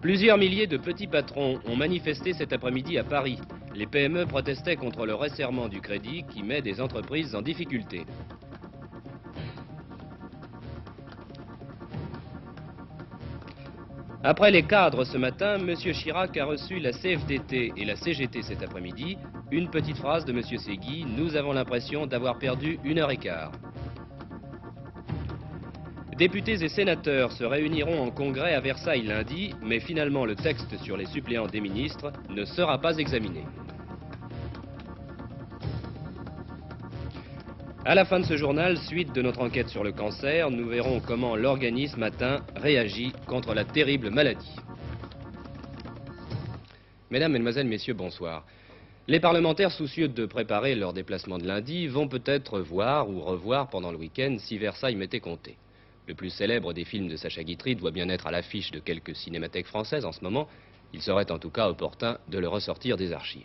Plusieurs milliers de petits patrons ont manifesté cet après-midi à Paris. Les PME protestaient contre le resserrement du crédit qui met des entreprises en difficulté. Après les cadres ce matin, M. Chirac a reçu la CFDT et la CGT cet après-midi. Une petite phrase de M. Ségui: nous avons l'impression d'avoir perdu 1h15. Députés et sénateurs se réuniront en congrès à Versailles lundi, mais finalement le texte sur les suppléants des ministres ne sera pas examiné. À la fin de ce journal, suite de notre enquête sur le cancer, nous verrons comment l'organisme atteint réagit contre la terrible maladie. Mesdames, Mesdemoiselles, Messieurs, bonsoir. Les parlementaires soucieux de préparer leur déplacement de lundi vont peut-être voir ou revoir pendant le week-end si Versailles m'était compté. Le plus célèbre des films de Sacha Guitry doit bien être à l'affiche de quelques cinémathèques françaises en ce moment. Il serait en tout cas opportun de le ressortir des archives.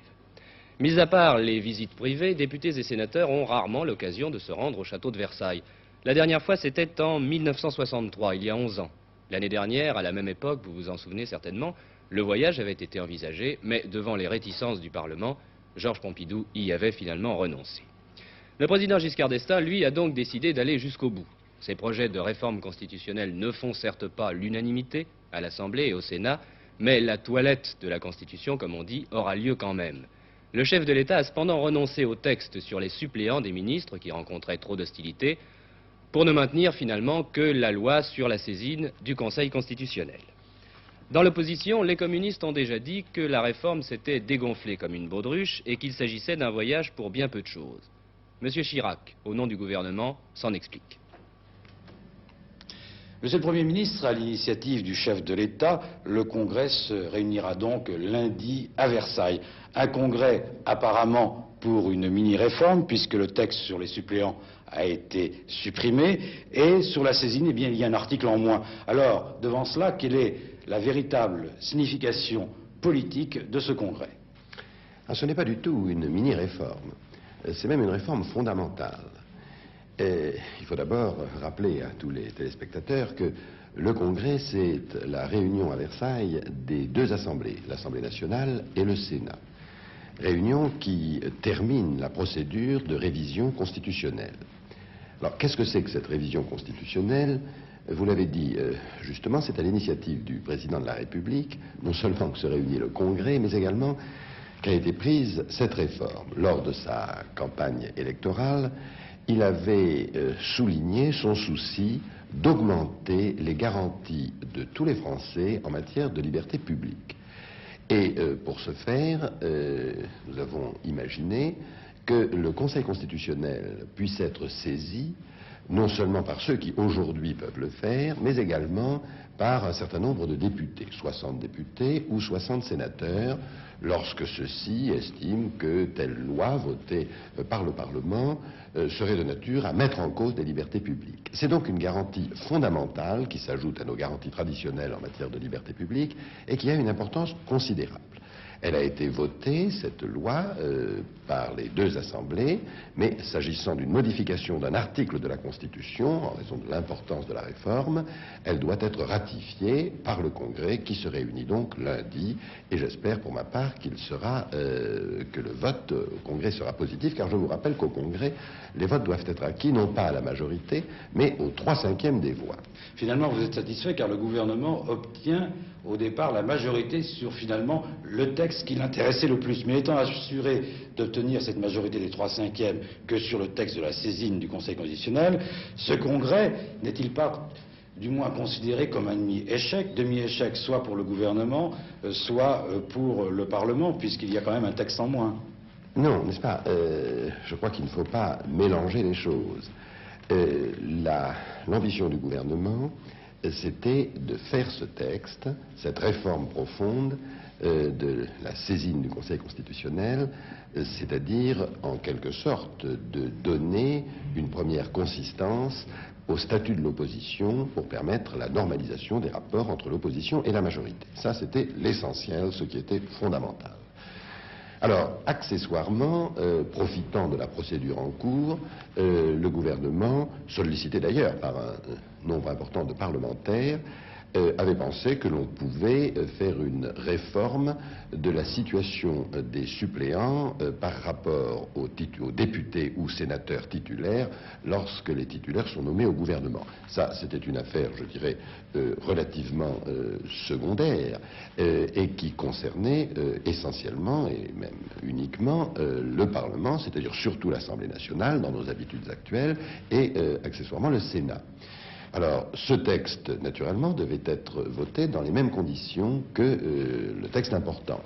Mis à part les visites privées, députés et sénateurs ont rarement l'occasion de se rendre au château de Versailles. La dernière fois, c'était en 1963, il y a 11 ans. L'année dernière, à la même époque, vous vous en souvenez certainement, le voyage avait été envisagé, mais devant les réticences du Parlement, Georges Pompidou y avait finalement renoncé. Le président Giscard d'Estaing, lui, a donc décidé d'aller jusqu'au bout. Ces projets de réforme constitutionnelle ne font certes pas l'unanimité à l'Assemblée et au Sénat, mais la toilette de la Constitution, comme on dit, aura lieu quand même. Le chef de l'État a cependant renoncé au texte sur les suppléants des ministres qui rencontraient trop d'hostilité pour ne maintenir finalement que la loi sur la saisine du Conseil constitutionnel. Dans l'opposition, les communistes ont déjà dit que la réforme s'était dégonflée comme une baudruche et qu'il s'agissait d'un voyage pour bien peu de choses. Monsieur Chirac, au nom du gouvernement, s'en explique. Monsieur le Premier ministre, à l'initiative du chef de l'État, le Congrès se réunira donc lundi à Versailles. Un congrès apparemment pour une mini-réforme, puisque le texte sur les suppléants a été supprimé, et sur la saisine, eh bien, il y a un article en moins. Alors, devant cela, quelle est la véritable signification politique de ce congrès? Ce n'est pas du tout une mini-réforme, c'est même une réforme fondamentale. Et il faut d'abord rappeler à tous les téléspectateurs que le Congrès, c'est la réunion à Versailles des deux assemblées, l'Assemblée nationale et le Sénat. Réunion qui termine la procédure de révision constitutionnelle. Alors, qu'est-ce que c'est que cette révision constitutionnelle? Vous l'avez dit, justement, c'est à l'initiative du président de la République, non seulement que se réunit le Congrès, mais également qu'a été prise cette réforme. Lors de sa campagne électorale, il avait souligné son souci d'augmenter les garanties de tous les Français en matière de liberté publique. Et pour ce faire, nous avons imaginé que le Conseil constitutionnel puisse être saisi non seulement par ceux qui aujourd'hui peuvent le faire, mais également par un certain nombre de députés, 60 députés ou 60 sénateurs, lorsque ceux-ci estiment que telle loi votée par le Parlement serait de nature à mettre en cause des libertés publiques. C'est donc une garantie fondamentale qui s'ajoute à nos garanties traditionnelles en matière de liberté publique et qui a une importance considérable. Elle a été votée, cette loi, par les deux assemblées, mais s'agissant d'une modification d'un article de la Constitution, en raison de l'importance de la réforme, elle doit être ratifiée par le Congrès, qui se réunit donc lundi, et j'espère pour ma part qu'il sera, que le vote au Congrès sera positif, car je vous rappelle qu'au Congrès, les votes doivent être acquis non pas à la majorité, mais aux 3/5 des voix. Finalement, vous êtes satisfait car le gouvernement obtient au départ la majorité sur finalement le texte qui l'intéressait le plus. Mais étant assuré d'obtenir cette majorité des 3/5 que sur le texte de la saisine du Conseil constitutionnel, ce congrès n'est-il pas du moins considéré comme un demi-échec, soit pour le gouvernement, soit pour le Parlement, puisqu'il y a quand même un texte en moins? Non, n'est-ce pas? Je crois qu'il ne faut pas mélanger les choses. L'ambition du gouvernement, c'était de faire ce texte, cette réforme profonde de la saisine du Conseil constitutionnel, c'est-à-dire en quelque sorte de donner une première consistance au statut de l'opposition pour permettre la normalisation des rapports entre l'opposition et la majorité. Ça, c'était l'essentiel, ce qui était fondamental. Alors, accessoirement, profitant de la procédure en cours, le gouvernement, sollicité d'ailleurs par un nombre important de parlementaires, avait pensé que l'on pouvait faire une réforme de la situation des suppléants par rapport aux députés ou sénateurs titulaires lorsque les titulaires sont nommés au gouvernement. Ça, c'était une affaire, je dirais, relativement secondaire et qui concernait essentiellement et même uniquement le Parlement, c'est-à-dire surtout l'Assemblée nationale dans nos habitudes actuelles et accessoirement le Sénat. Alors, ce texte, naturellement, devait être voté dans les mêmes conditions que le texte important.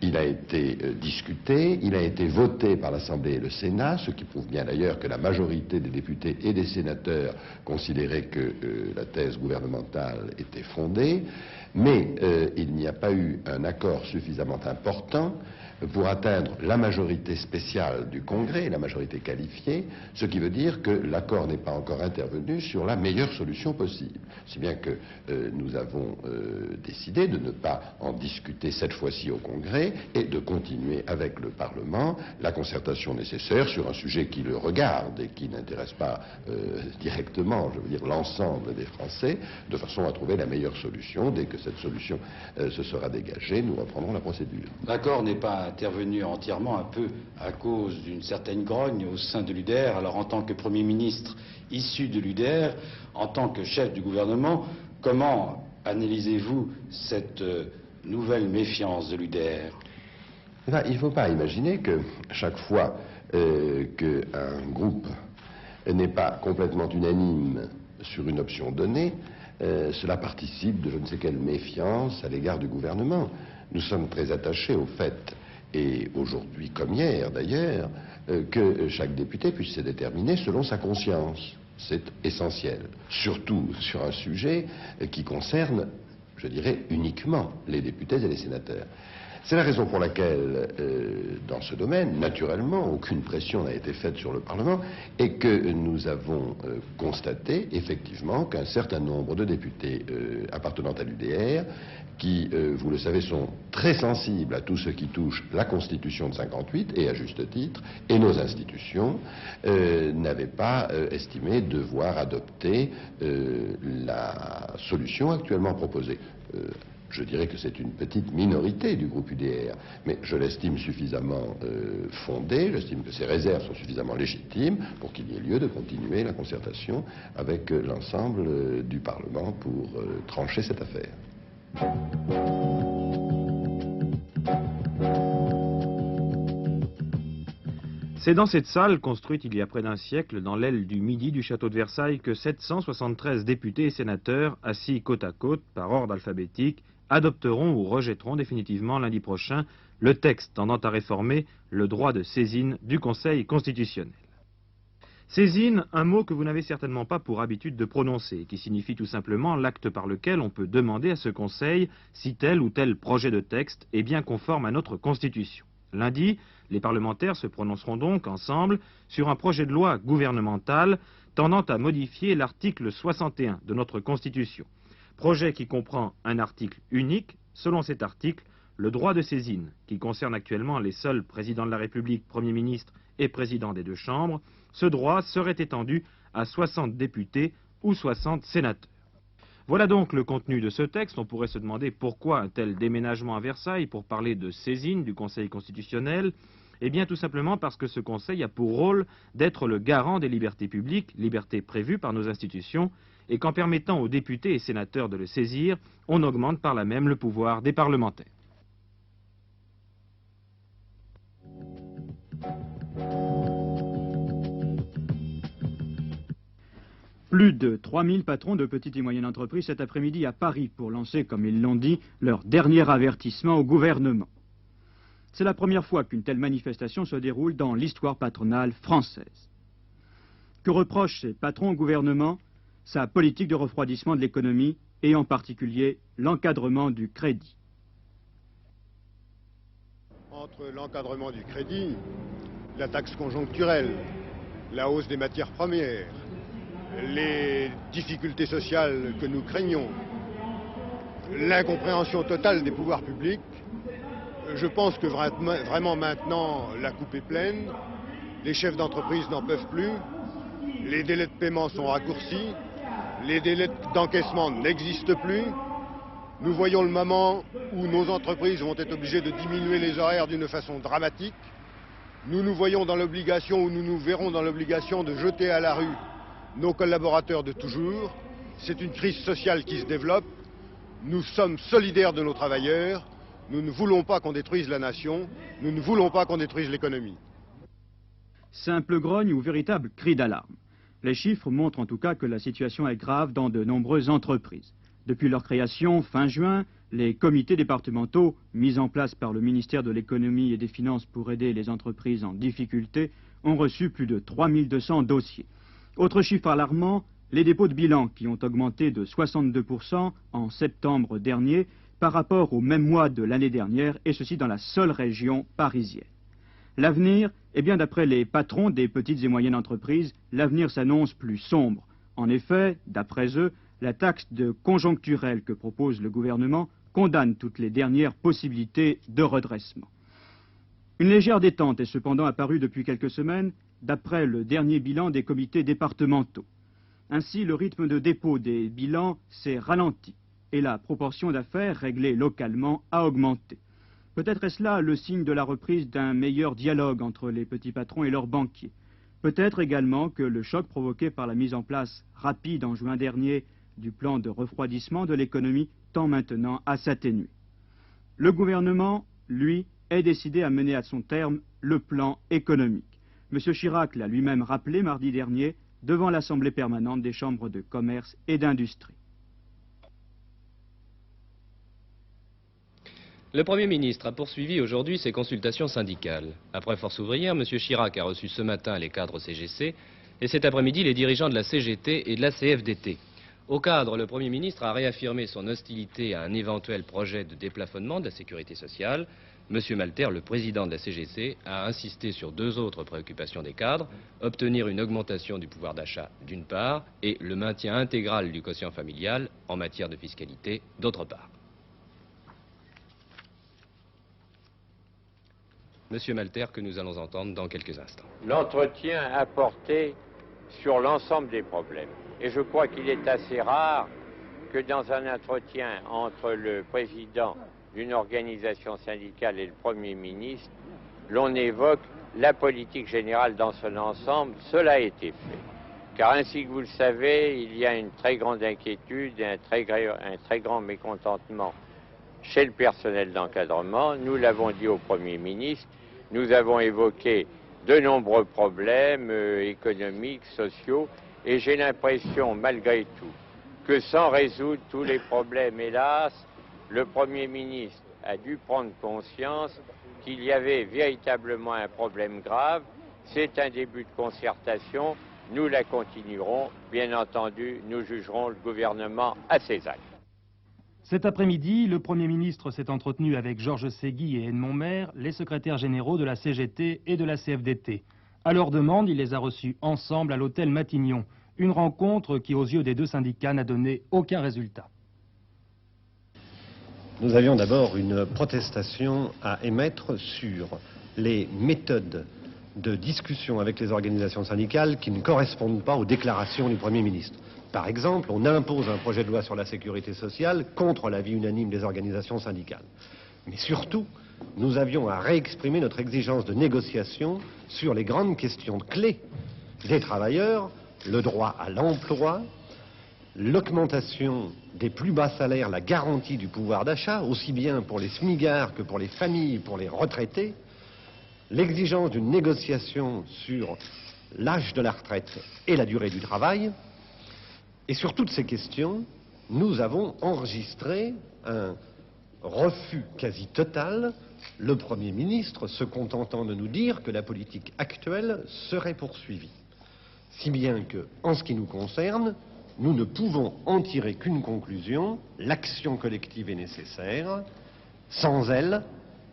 Il a été discuté, il a été voté par l'Assemblée et le Sénat, ce qui prouve bien d'ailleurs que la majorité des députés et des sénateurs considéraient que la thèse gouvernementale était fondée, mais il n'y a pas eu un accord suffisamment important pour atteindre la majorité spéciale du Congrès, la majorité qualifiée, ce qui veut dire que l'accord n'est pas encore intervenu sur la meilleure solution possible. Si bien que nous avons décidé de ne pas en discuter cette fois-ci au Congrès et de continuer avec le Parlement la concertation nécessaire sur un sujet qui le regarde et qui n'intéresse pas directement, je veux dire, l'ensemble des Français, de façon à trouver la meilleure solution. Dès que cette solution se sera dégagée, nous reprendrons la procédure. L'accord n'est pas intervenu entièrement un peu à cause d'une certaine grogne au sein de l'UDR. Alors en tant que Premier ministre issu de l'UDR, en tant que chef du gouvernement, comment analysez-vous cette nouvelle méfiance de l'UDR? Il ne faut pas imaginer que chaque fois qu'un groupe n'est pas complètement unanime sur une option donnée, cela participe de je ne sais quelle méfiance à l'égard du gouvernement. Nous sommes très attachés au fait, et aujourd'hui comme hier d'ailleurs, que chaque député puisse se déterminer selon sa conscience. C'est essentiel, surtout sur un sujet qui concerne, je dirais, uniquement les députés et les sénateurs. C'est la raison pour laquelle, dans ce domaine, naturellement, aucune pression n'a été faite sur le Parlement et que nous avons constaté, effectivement, qu'un certain nombre de députés appartenant à l'UDR, qui, vous le savez, sont très sensibles à tout ce qui touche la Constitution de 58, et à juste titre, et nos institutions, n'avaient pas estimé devoir adopter la solution actuellement proposée. Je dirais que c'est une petite minorité du groupe UDR, mais je l'estime suffisamment fondée, j'estime que ces réserves sont suffisamment légitimes pour qu'il y ait lieu de continuer la concertation avec l'ensemble du Parlement pour trancher cette affaire. C'est dans cette salle, construite il y a près d'un siècle, dans l'aile du midi du château de Versailles, que 773 députés et sénateurs, assis côte à côte, par ordre alphabétique, adopteront ou rejetteront définitivement lundi prochain le texte tendant à réformer le droit de saisine du Conseil constitutionnel. Saisine, un mot que vous n'avez certainement pas pour habitude de prononcer, qui signifie tout simplement l'acte par lequel on peut demander à ce Conseil si tel ou tel projet de texte est bien conforme à notre Constitution. Lundi, les parlementaires se prononceront donc ensemble sur un projet de loi gouvernemental tendant à modifier l'article 61 de notre Constitution. Projet qui comprend un article unique, selon cet article, le droit de saisine, qui concerne actuellement les seuls présidents de la République, Premier ministre et président des deux chambres. Ce droit serait étendu à 60 députés ou 60 sénateurs. Voilà donc le contenu de ce texte. On pourrait se demander pourquoi un tel déménagement à Versailles pour parler de saisine du Conseil constitutionnel. Eh bien tout simplement parce que ce Conseil a pour rôle d'être le garant des libertés publiques, libertés prévues par nos institutions, et qu'en permettant aux députés et sénateurs de le saisir, on augmente par là même le pouvoir des parlementaires. Plus de 3000 patrons de petites et moyennes entreprises cet après-midi à Paris pour lancer, comme ils l'ont dit, leur dernier avertissement au gouvernement. C'est la première fois qu'une telle manifestation se déroule dans l'histoire patronale française. Que reprochent ces patrons au gouvernement? Sa politique de refroidissement de l'économie et en particulier l'encadrement du crédit. Entre l'encadrement du crédit, la taxe conjoncturelle, la hausse des matières premières, les difficultés sociales que nous craignons, l'incompréhension totale des pouvoirs publics, je pense que vraiment maintenant la coupe est pleine, les chefs d'entreprise n'en peuvent plus, les délais de paiement sont raccourcis, Les délais d'encaissement n'existent plus. Nous voyons le moment où nos entreprises vont être obligées de diminuer les horaires d'une façon dramatique. Nous nous voyons dans l'obligation, ou nous nous verrons dans l'obligation de jeter à la rue nos collaborateurs de toujours. C'est une crise sociale qui se développe. Nous sommes solidaires de nos travailleurs. Nous ne voulons pas qu'on détruise la nation. Nous ne voulons pas qu'on détruise l'économie. Simple grogne ou véritable cri d'alarme. Les chiffres montrent en tout cas que la situation est grave dans de nombreuses entreprises. Depuis leur création, fin juin, les comités départementaux, mis en place par le ministère de l'économie et des finances pour aider les entreprises en difficulté, ont reçu plus de 3200 dossiers. Autre chiffre alarmant, les dépôts de bilan qui ont augmenté de 62% en septembre dernier par rapport au même mois de l'année dernière, et ceci dans la seule région parisienne. L'avenir, eh bien d'après les patrons des petites et moyennes entreprises, l'avenir s'annonce plus sombre. En effet, d'après eux, la taxe de conjoncturelle que propose le gouvernement condamne toutes les dernières possibilités de redressement. Une légère détente est cependant apparue depuis quelques semaines, d'après le dernier bilan des comités départementaux. Ainsi, le rythme de dépôt des bilans s'est ralenti et la proportion d'affaires réglées localement a augmenté. Peut-être est-ce là le signe de la reprise d'un meilleur dialogue entre les petits patrons et leurs banquiers. Peut-être également que le choc provoqué par la mise en place rapide en juin dernier du plan de refroidissement de l'économie tend maintenant à s'atténuer. Le gouvernement, lui, est décidé à mener à son terme le plan économique. M. Chirac l'a lui-même rappelé mardi dernier devant l'Assemblée permanente des chambres de commerce et d'industrie. Le Premier ministre a poursuivi aujourd'hui ses consultations syndicales. Après Force ouvrière, M. Chirac a reçu ce matin les cadres CGC et cet après-midi les dirigeants de la CGT et de la CFDT. Au cadre, le Premier ministre a réaffirmé son hostilité à un éventuel projet de déplafonnement de la sécurité sociale. M. Malter, le président de la CGC, a insisté sur deux autres préoccupations des cadres, obtenir une augmentation du pouvoir d'achat d'une part et le maintien intégral du quotient familial en matière de fiscalité d'autre part. Monsieur Malter, que nous allons entendre dans quelques instants. L'entretien a porté sur l'ensemble des problèmes. Et je crois qu'il est assez rare que dans un entretien entre le président d'une organisation syndicale et le Premier ministre, l'on évoque la politique générale dans son ensemble. Cela a été fait. Car ainsi que vous le savez, il y a une très grande inquiétude et un très grand mécontentement chez le personnel d'encadrement. Nous l'avons dit au Premier ministre, nous avons évoqué de nombreux problèmes économiques, sociaux, et j'ai l'impression, malgré tout, que sans résoudre tous les problèmes, hélas, le Premier ministre a dû prendre conscience qu'il y avait véritablement un problème grave. C'est un début de concertation, nous la continuerons. Bien entendu, nous jugerons le gouvernement à ses actes. Cet après-midi, le Premier ministre s'est entretenu avec Georges Ségui et Edmond Maire, les secrétaires généraux de la CGT et de la CFDT. À leur demande, il les a reçus ensemble à l'hôtel Matignon. Une rencontre qui, aux yeux des deux syndicats, n'a donné aucun résultat. Nous avions d'abord une protestation à émettre sur les méthodes de discussion avec les organisations syndicales qui ne correspondent pas aux déclarations du Premier ministre. Par exemple, on impose un projet de loi sur la sécurité sociale contre l'avis unanime des organisations syndicales. Mais surtout, nous avions à réexprimer notre exigence de négociation sur les grandes questions clés des travailleurs, le droit à l'emploi, l'augmentation des plus bas salaires, la garantie du pouvoir d'achat, aussi bien pour les smigards que pour les familles, pour les retraités, l'exigence d'une négociation sur l'âge de la retraite et la durée du travail. Et sur toutes ces questions, nous avons enregistré un refus quasi total, le Premier ministre se contentant de nous dire que la politique actuelle serait poursuivie. Si bien que, en ce qui nous concerne, nous ne pouvons en tirer qu'une conclusion: l'action collective est nécessaire. Sans elle,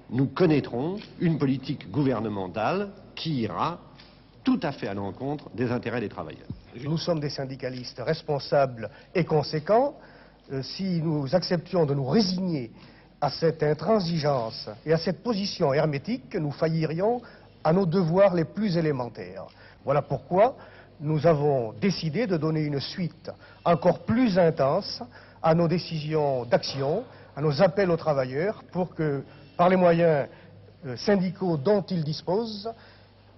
nous connaîtrons une politique gouvernementale qui ira tout à fait à l'encontre des intérêts des travailleurs. Nous sommes des syndicalistes responsables et conséquents. Si nous acceptions de nous résigner à cette intransigeance et à cette position hermétique, nous faillirions à nos devoirs les plus élémentaires. Voilà pourquoi nous avons décidé de donner une suite encore plus intense à nos décisions d'action, à nos appels aux travailleurs, pour que, par les moyens syndicaux dont ils disposent,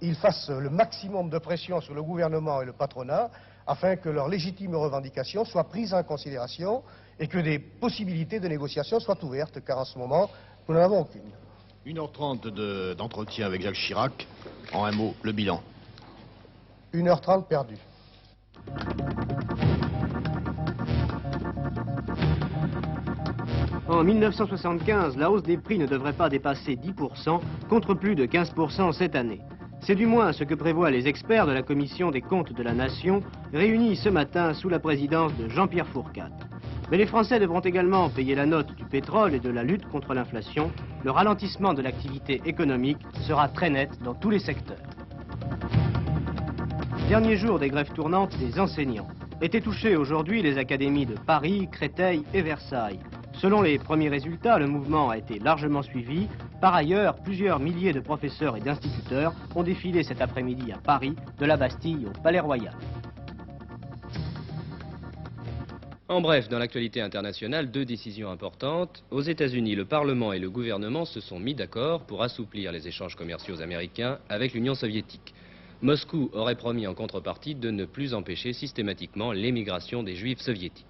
ils fassent le maximum de pression sur le gouvernement et le patronat, afin que leurs légitimes revendications soient prises en considération et que des possibilités de négociation soient ouvertes, car en ce moment, nous n'en avons aucune. 1h30 d'entretien avec Jacques Chirac. En un mot, le bilan. 1h30 perdue. En 1975, la hausse des prix ne devrait pas dépasser 10%, contre plus de 15% cette année. C'est du moins ce que prévoient les experts de la Commission des comptes de la Nation, réunis ce matin sous la présidence de Jean-Pierre Fourcade. Mais les Français devront également payer la note du pétrole et de la lutte contre l'inflation. Le ralentissement de l'activité économique sera très net dans tous les secteurs. Dernier jour des grèves tournantes des enseignants. Étaient touchées aujourd'hui les académies de Paris, Créteil et Versailles. Selon les premiers résultats, le mouvement a été largement suivi. Par ailleurs, plusieurs milliers de professeurs et d'instituteurs ont défilé cet après-midi à Paris, de la Bastille au Palais Royal. En bref, dans l'actualité internationale, deux décisions importantes. Aux États-Unis, le Parlement et le gouvernement se sont mis d'accord pour assouplir les échanges commerciaux américains avec l'Union soviétique. Moscou aurait promis en contrepartie de ne plus empêcher systématiquement l'émigration des Juifs soviétiques.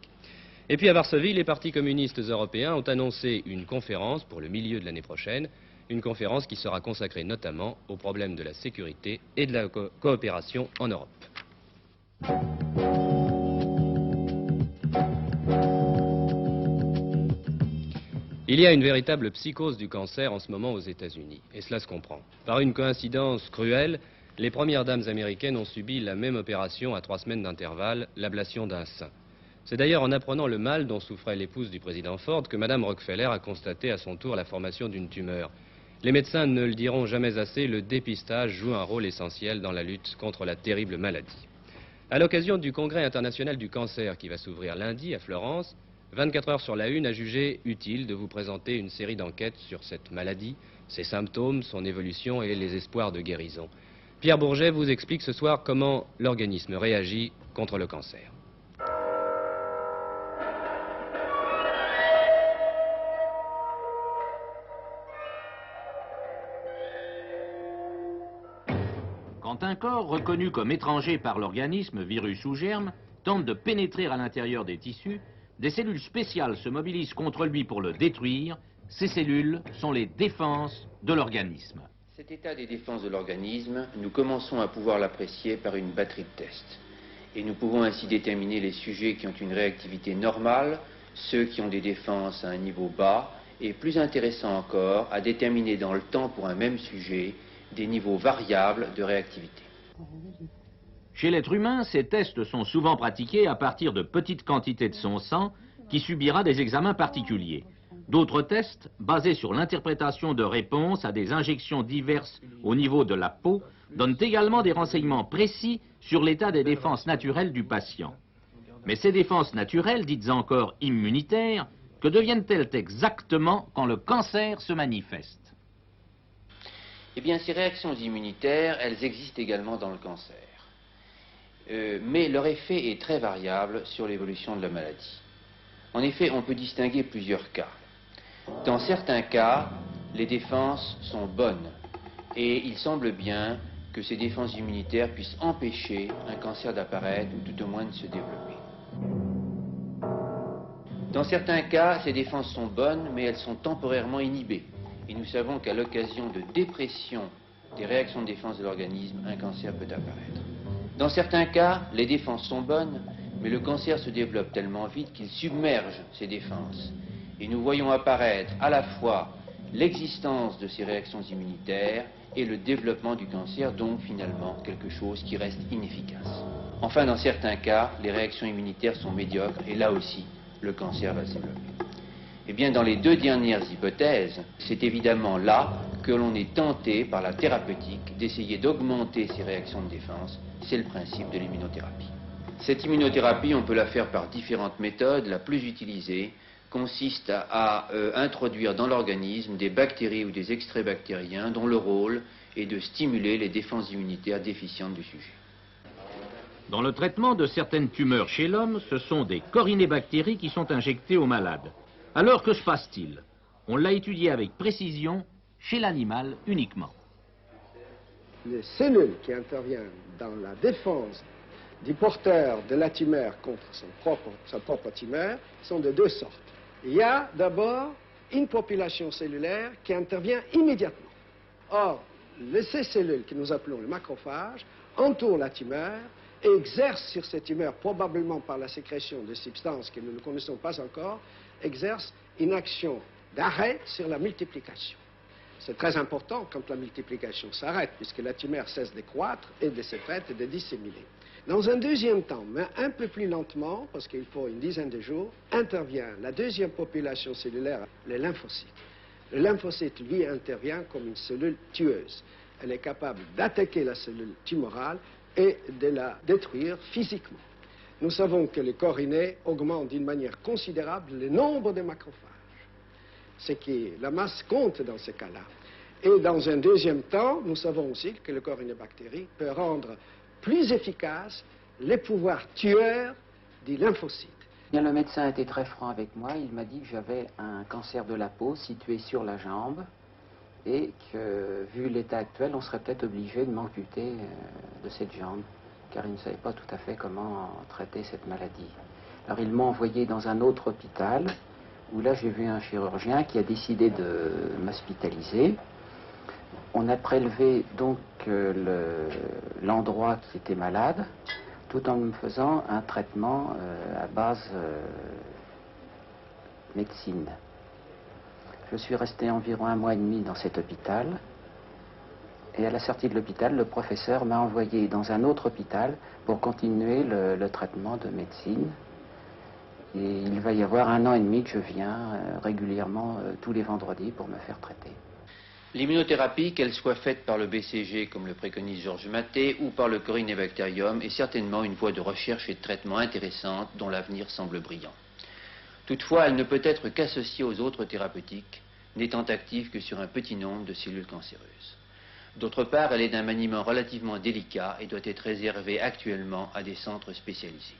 Et puis à Varsovie, les partis communistes européens ont annoncé une conférence pour le milieu de l'année prochaine, une conférence qui sera consacrée notamment aux problèmes de la sécurité et de la coopération en Europe. Il y a une véritable psychose du cancer en ce moment aux États-Unis, et cela se comprend. Par une coïncidence cruelle, les premières dames américaines ont subi la même opération à 3 semaines d'intervalle, l'ablation d'un sein. C'est d'ailleurs en apprenant le mal dont souffrait l'épouse du président Ford que Mme Rockefeller a constaté à son tour la formation d'une tumeur. Les médecins ne le diront jamais assez, le dépistage joue un rôle essentiel dans la lutte contre la terrible maladie. À l'occasion du Congrès international du cancer qui va s'ouvrir lundi à Florence, 24 heures sur la une a jugé utile de vous présenter une série d'enquêtes sur cette maladie, ses symptômes, son évolution et les espoirs de guérison. Pierre Bourget vous explique ce soir comment l'organisme réagit contre le cancer. Quand un corps reconnu comme étranger par l'organisme, virus ou germe, tente de pénétrer à l'intérieur des tissus, des cellules spéciales se mobilisent contre lui pour le détruire. Ces cellules sont les défenses de l'organisme. Cet état des défenses de l'organisme, nous commençons à pouvoir l'apprécier par une batterie de tests. Et nous pouvons ainsi déterminer les sujets qui ont une réactivité normale, ceux qui ont des défenses à un niveau bas, et plus intéressant encore, à déterminer dans le temps pour un même sujet des niveaux variables de réactivité. Chez l'être humain, ces tests sont souvent pratiqués à partir de petites quantités de son sang qui subira des examens particuliers. D'autres tests, basés sur l'interprétation de réponses à des injections diverses au niveau de la peau, donnent également des renseignements précis sur l'état des défenses naturelles du patient. Mais ces défenses naturelles, dites encore immunitaires, que deviennent-elles exactement quand le cancer se manifeste ? Eh bien, ces réactions immunitaires, elles existent également dans le cancer. Mais leur effet est très variable sur l'évolution de la maladie. En effet, on peut distinguer plusieurs cas. Dans certains cas, les défenses sont bonnes et il semble bien que ces défenses immunitaires puissent empêcher un cancer d'apparaître ou tout au moins de se développer. Dans certains cas, ces défenses sont bonnes mais elles sont temporairement inhibées et nous savons qu'à l'occasion de dépression des réactions de défense de l'organisme, un cancer peut apparaître. Dans certains cas, les défenses sont bonnes mais le cancer se développe tellement vite qu'il submerge ces défenses. Et nous voyons apparaître à la fois l'existence de ces réactions immunitaires et le développement du cancer, donc finalement quelque chose qui reste inefficace. Enfin, dans certains cas, les réactions immunitaires sont médiocres et là aussi, le cancer va se développer. Eh bien, dans les deux dernières hypothèses, c'est évidemment là que l'on est tenté par la thérapeutique d'essayer d'augmenter ces réactions de défense. C'est le principe de l'immunothérapie. Cette immunothérapie, on peut la faire par différentes méthodes. La plus utilisée consiste à introduire dans l'organisme des bactéries ou des extraits bactériens dont le rôle est de stimuler les défenses immunitaires déficientes du sujet. Dans le traitement de certaines tumeurs chez l'homme, ce sont des corinébactéries qui sont injectées aux malades. Alors que se passe-t-il? On l'a étudié avec précision chez l'animal uniquement. Les cellules qui interviennent dans la défense du porteur de la tumeur contre sa propre tumeur sont de deux sortes. Il y a d'abord une population cellulaire qui intervient immédiatement. Or, ces cellules que nous appelons les macrophages entourent la tumeur et exercent sur cette tumeur, probablement par la sécrétion de substances que nous ne connaissons pas encore, exercent une action d'arrêt sur la multiplication. C'est très important quand la multiplication s'arrête, puisque la tumeur cesse de croître et de se faire et de disséminer. Dans un deuxième temps, mais un peu plus lentement, parce qu'il faut une dizaine de jours, intervient la deuxième population cellulaire, les lymphocytes. Le lymphocyte, lui, intervient comme une cellule tueuse. Elle est capable d'attaquer la cellule tumorale et de la détruire physiquement. Nous savons que les corinés augmentent d'une manière considérable le nombre de macrophages. La masse compte dans ce cas-là. Et dans un deuxième temps, nous savons aussi que le corinébactérie peut rendre plus efficace les pouvoirs tueurs des lymphocytes. Bien, le médecin était très franc avec moi. Il m'a dit que j'avais un cancer de la peau situé sur la jambe et que, vu l'état actuel, on serait peut-être obligé de m'amputer de cette jambe, car il ne savait pas tout à fait comment traiter cette maladie. Alors ils m'ont envoyé dans un autre hôpital, où là j'ai vu un chirurgien qui a décidé de m'hospitaliser. On a prélevé donc l'endroit qui était malade, tout en me faisant un traitement à base médecine. Je suis resté environ 1 mois et demi dans cet hôpital, et à la sortie de l'hôpital, le professeur m'a envoyé dans un autre hôpital pour continuer le traitement de médecine. Et il va y avoir 1 an et demi que je viens régulièrement tous les vendredis pour me faire traiter. L'immunothérapie, qu'elle soit faite par le BCG, comme le préconise Georges Maté, ou par le Corynebacterium, est certainement une voie de recherche et de traitement intéressante dont l'avenir semble brillant. Toutefois, elle ne peut être qu'associée aux autres thérapeutiques, n'étant active que sur un petit nombre de cellules cancéreuses. D'autre part, elle est d'un maniement relativement délicat et doit être réservée actuellement à des centres spécialisés.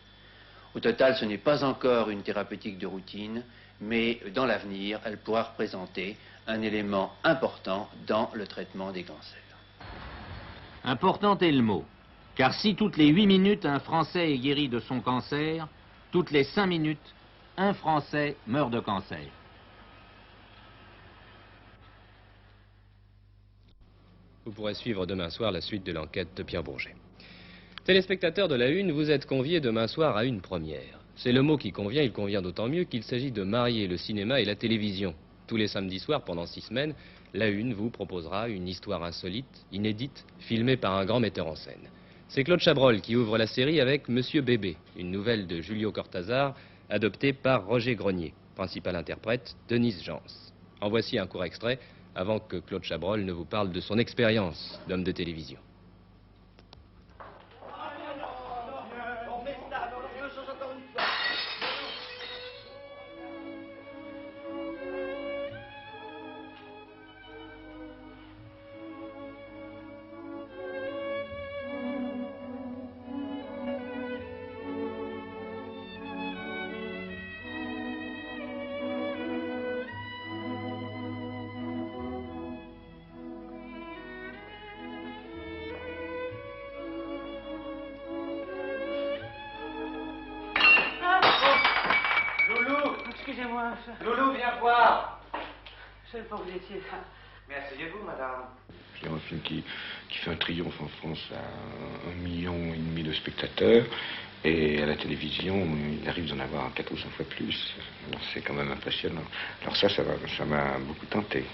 Au total, ce n'est pas encore une thérapeutique de routine, mais dans l'avenir, elle pourra représenter un élément important dans le traitement des cancers. Important est le mot, car si toutes les 8 minutes un Français est guéri de son cancer, toutes les 5 minutes, un Français meurt de cancer. Vous pourrez suivre demain soir la suite de l'enquête de Pierre Bourget. Téléspectateurs de la Une, vous êtes conviés demain soir à une première. C'est le mot qui convient, il convient d'autant mieux qu'il s'agit de marier le cinéma et la télévision. Tous les samedis soirs, pendant 6 semaines, la Une vous proposera une histoire insolite, inédite, filmée par un grand metteur en scène. C'est Claude Chabrol qui ouvre la série avec Monsieur Bébé, une nouvelle de Julio Cortázar, adoptée par Roger Grenier, principal interprète Denise Jans. En voici un court extrait, avant que Claude Chabrol ne vous parle de son expérience d'homme de télévision. Excusez-moi. Loulou, viens voir. Je ne sais pas où vous étiez. Mais asseyez-vous, madame. C'est un film qui fait un triomphe en France à 1,5 million de spectateurs. Et à la télévision, il arrive d'en avoir 4 ou 5 fois plus. Alors c'est quand même impressionnant. Alors ça m'a beaucoup tenté.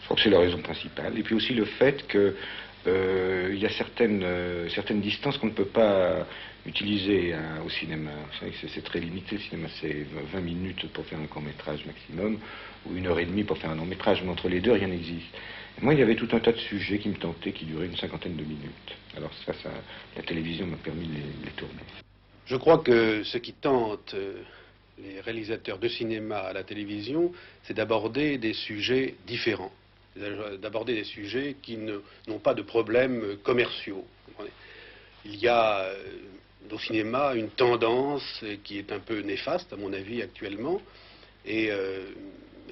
Je crois que c'est la raison principale. Et puis aussi le fait que il y a certaines distances qu'on ne peut pas utiliser au cinéma. Vous savez que c'est très limité, le cinéma, c'est 20 minutes pour faire un court-métrage maximum, ou 1h30 pour faire un long-métrage, mais entre les deux, rien n'existe. Et moi, il y avait tout un tas de sujets qui me tentaient, qui duraient une 50aine de minutes. Alors ça la télévision m'a permis de les tourner. Je crois que ce qui tente les réalisateurs de cinéma à la télévision, c'est d'aborder des sujets différents. D'aborder des sujets qui n'ont pas de problèmes commerciaux. Il y a au cinéma une tendance qui est un peu néfaste, à mon avis, actuellement, et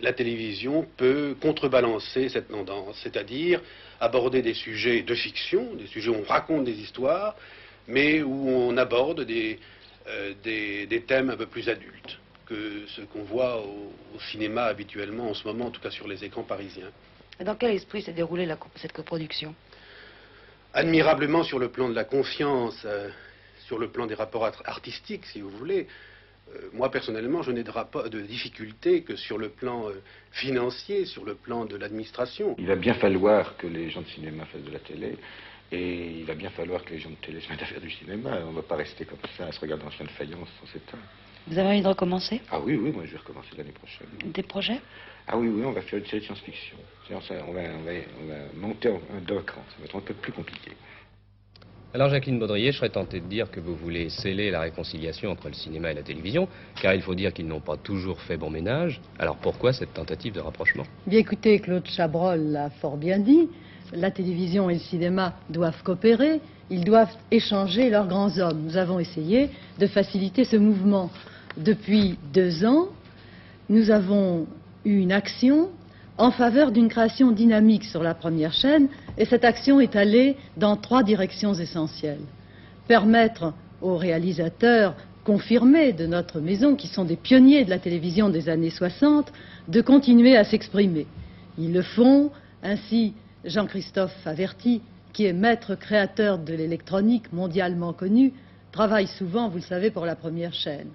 la télévision peut contrebalancer cette tendance, c'est-à-dire aborder des sujets de fiction, des sujets où on raconte des histoires, mais où on aborde des thèmes un peu plus adultes que ce qu'on voit au cinéma habituellement en ce moment, en tout cas sur les écrans parisiens. Et dans quel esprit s'est déroulée cette coproduction? Admirablement sur le plan de la confiance, sur le plan des rapports artistiques, si vous voulez. Moi, personnellement, je n'ai de difficulté que sur le plan financier, sur le plan de l'administration. Il va bien falloir que les gens de cinéma fassent de la télé, et il va bien falloir que les gens de télé se mettent à faire du cinéma. On ne va pas rester comme ça, à se regarder en chien de faïence sans s'éteindre. Vous avez envie de recommencer? Ah oui, oui, moi je vais recommencer l'année prochaine. Des projets? Ah oui, oui, on va faire une série de science-fiction. On va monter un doc, ça va être un peu plus compliqué. Alors Jacqueline Baudrier, je serais tenté de dire que vous voulez sceller la réconciliation entre le cinéma et la télévision, car il faut dire qu'ils n'ont pas toujours fait bon ménage. Alors pourquoi cette tentative de rapprochement? Bien écoutez, Claude Chabrol l'a fort bien dit, la télévision et le cinéma doivent coopérer, ils doivent échanger leurs grands hommes. Nous avons essayé de faciliter ce mouvement. Depuis 2 ans, nous avons eu une action en faveur d'une création dynamique sur la première chaîne, et cette action est allée dans 3 directions essentielles. Permettre aux réalisateurs confirmés de notre maison, qui sont des pionniers de la télévision des années 60, de continuer à s'exprimer. Ils le font, ainsi Jean-Christophe Averti, qui est maître créateur de l'électronique mondialement connu, travaille souvent, vous le savez, pour la première chaîne.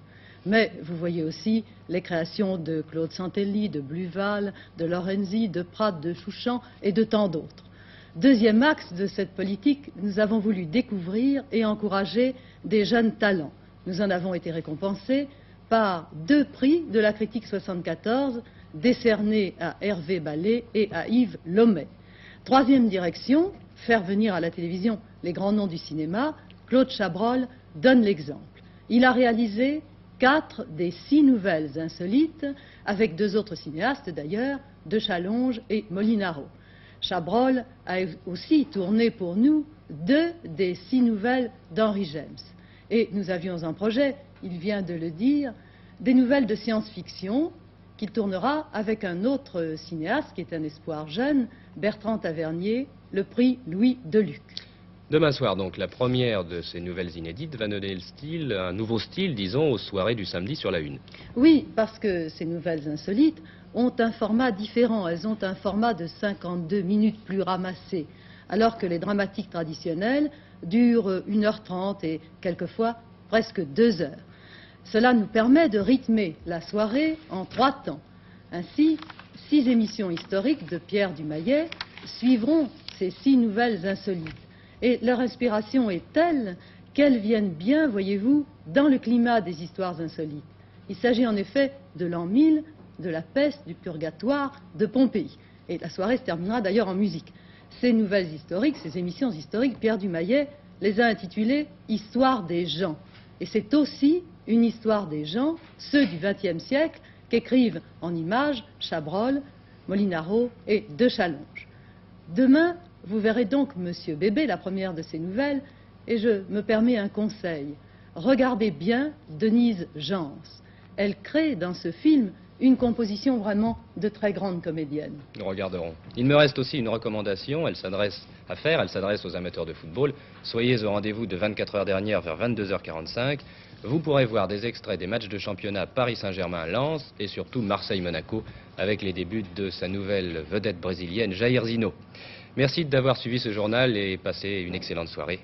Mais vous voyez aussi les créations de Claude Santelli, de Bluval, de Lorenzi, de Prat, de Chouchan et de tant d'autres. Deuxième axe de cette politique, nous avons voulu découvrir et encourager des jeunes talents. Nous en avons été récompensés par 2 prix de la critique 74, décernés à Hervé Ballet et à Yves Lomet. Troisième direction, faire venir à la télévision les grands noms du cinéma. Claude Chabrol donne l'exemple. Il a réalisé 4 des 6 nouvelles insolites, avec 2 autres cinéastes d'ailleurs, De Chalonge et Molinaro. Chabrol a aussi tourné pour nous 2 des 6 nouvelles d'Henry James. Et nous avions un projet, il vient de le dire, des nouvelles de science-fiction qu'il tournera avec un autre cinéaste qui est un espoir jeune, Bertrand Tavernier, le prix Louis Deluc. Demain soir, donc, la première de ces nouvelles inédites va donner le style, un nouveau style, disons, aux soirées du samedi sur la Une. Oui, parce que ces nouvelles insolites ont un format différent. Elles ont un format de 52 minutes plus ramassé, alors que les dramatiques traditionnelles durent 1h30 et quelquefois presque 2 heures. Cela nous permet de rythmer la soirée en 3 temps. Ainsi, 6 émissions historiques de Pierre Dumayet suivront ces 6 nouvelles insolites. Et leur inspiration est telle qu'elles viennent bien, voyez-vous, dans le climat des histoires insolites. Il s'agit en effet de l'an 1000, de la peste, du purgatoire, de Pompéi. Et la soirée se terminera d'ailleurs en musique. Ces nouvelles historiques, ces émissions historiques, Pierre Dumayet les a intitulées « Histoire des gens ». Et c'est aussi une histoire des gens, ceux du XXe siècle, qu'écrivent en images Chabrol, Molinaro et De Chalonge. Demain, vous verrez donc Monsieur Bébé, la première de ces nouvelles, et je me permets un conseil. Regardez bien Denise Jans. Elle crée dans ce film une composition vraiment de très grande comédienne. Nous regarderons. Il me reste aussi une recommandation, elle s'adresse aux amateurs de football. Soyez au rendez-vous de 24 heures dernière vers 22h45. Vous pourrez voir des extraits des matchs de championnat Paris Saint-Germain-Lens et surtout Marseille-Monaco avec les débuts de sa nouvelle vedette brésilienne Jairzinho. Merci d'avoir suivi ce journal et passez une excellente soirée.